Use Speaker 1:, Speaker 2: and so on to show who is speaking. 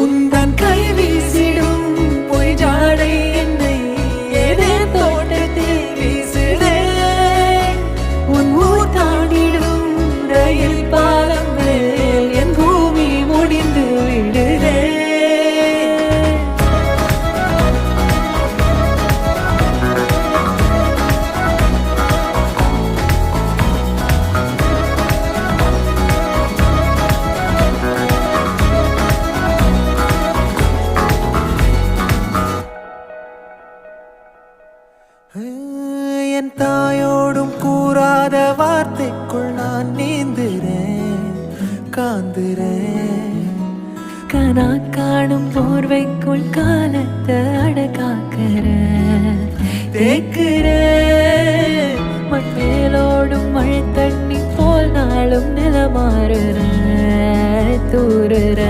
Speaker 1: உந்தன் கை வீசிடும் பொய் ஜாடை என்னை ஏதே தோட்டத்தில் வீசுதே உன் ஊர் தாண்டிடும் ரயில் பாலம் மேல் என் பூமி முடிந்து விடுதே என் தாயோடும் கூறாத வார்த்தைக்குள் நான் நீந்துறேன் காந்துறேன் கனா காணும் போர்வைக்குள் காலத்தை அடக்காக்கிற தேக்குற மண்மேலோடும் மழை தண்ணி போல் நாளும் நிலமாறுற தூறுற